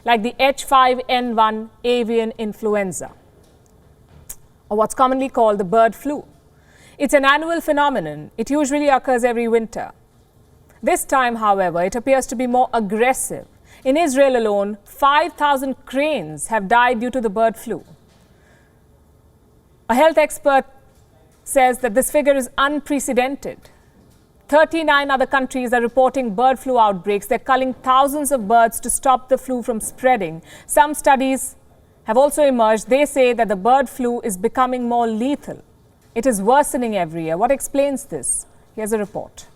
like the H5N1 avian influenza, or what's commonly called the bird flu. It's an annual phenomenon. It usually occurs every winter. This time, however, it appears to be more aggressive. In Israel alone, 5,000 cranes have died due to the bird flu. A health expert says that this figure is unprecedented. 39 other countries are reporting bird flu outbreaks. They're culling thousands of birds to stop the flu from spreading. Some studies have also emerged. They say that the bird flu is becoming more lethal. It is worsening every year. What explains this? Here's a report.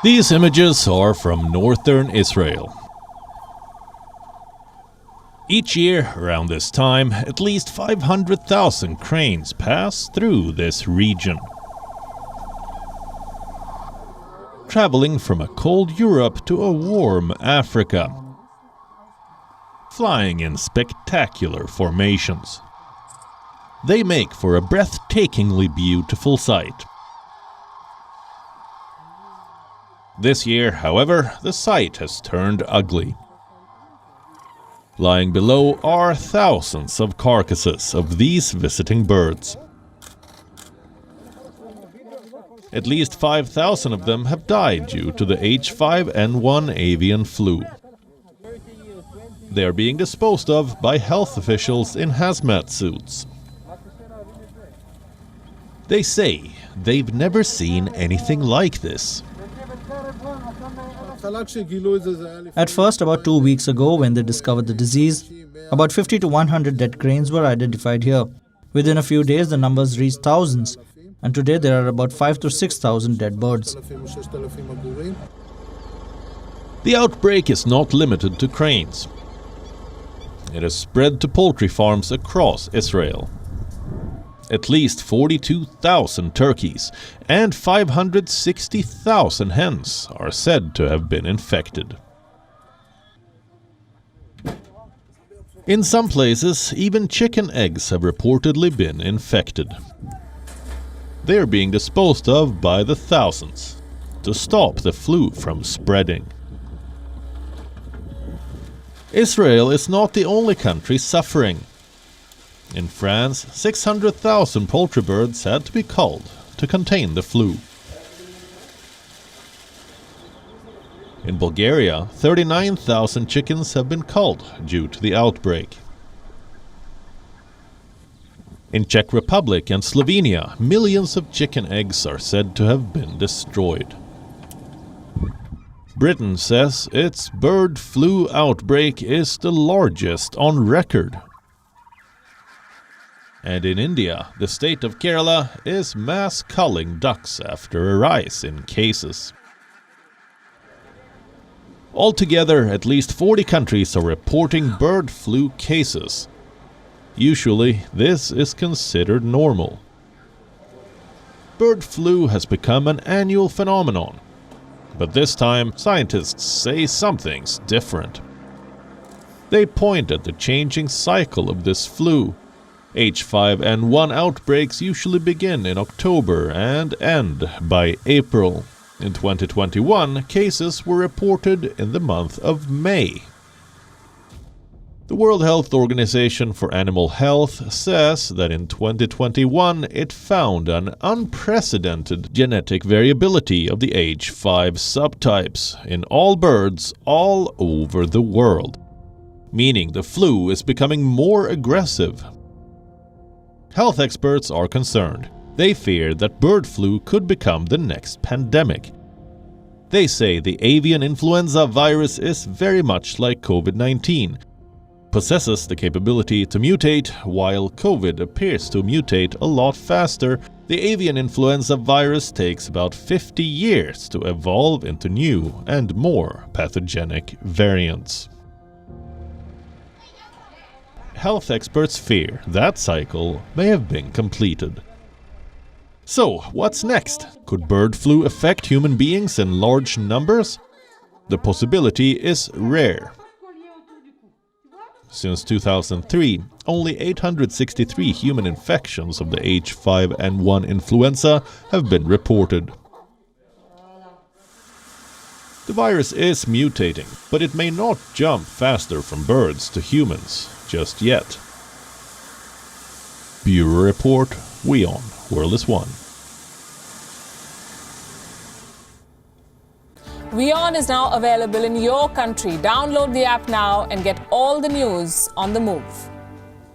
These images are from northern Israel. Each year, around this time, at least 500,000 cranes pass through this region, traveling from a cold Europe to a warm Africa, flying in spectacular formations. They make for a breathtakingly beautiful sight. This year, however, the sight has turned ugly. Lying below are thousands of carcasses of these visiting birds. At least 5,000 of them have died due to the H5N1 avian flu. They are being disposed of by health officials in hazmat suits. They say they've never seen anything like this. At first, about 2 weeks ago, when they discovered the disease, about 50 to 100 dead cranes were identified here. Within a few days, the numbers reached thousands, and today there are about 5,000 to 6,000 dead birds. The outbreak is not limited to cranes. It has spread to poultry farms across Israel. At least 42,000 turkeys and 560,000 hens are said to have been infected. In some places, even chicken eggs have reportedly been infected. They are being disposed of by the thousands to stop the flu from spreading. Israel is not the only country suffering. In France, 600,000 poultry birds had to be culled to contain the flu. In Bulgaria, 39,000 chickens have been culled due to the outbreak. In Czech Republic and Slovenia, millions of chicken eggs are said to have been destroyed. Britain says its bird flu outbreak is the largest on record. And in India, the state of Kerala is mass culling ducks after a rise in cases. Altogether, at least 40 countries are reporting bird flu cases. Usually, this is considered normal. Bird flu has become an annual phenomenon. But this time, scientists say something's different. They point at the changing cycle of this flu. H5N1 outbreaks usually begin in October and end by April. In 2021, cases were reported in the month of May. The World Health Organization for Animal Health says that in 2021 it found an unprecedented genetic variability of the H5 subtypes in all birds all over the world, meaning the flu is becoming more aggressive. Health experts are concerned. They fear that bird flu could become the next pandemic. They say the avian influenza virus is very much like COVID-19, possesses the capability to mutate. While COVID appears to mutate a lot faster, the avian influenza virus takes about 50 years to evolve into new and more pathogenic variants. Health experts fear that cycle may have been completed. So, what's next? Could bird flu affect human beings in large numbers? The possibility is rare. Since 2003, only 863 human infections of the H5N1 influenza have been reported. The virus is mutating, but it may not jump faster from birds to humans just yet. Bureau Report, WION, World is One. WION is now available in your country. Download the app now and get all the news on the move.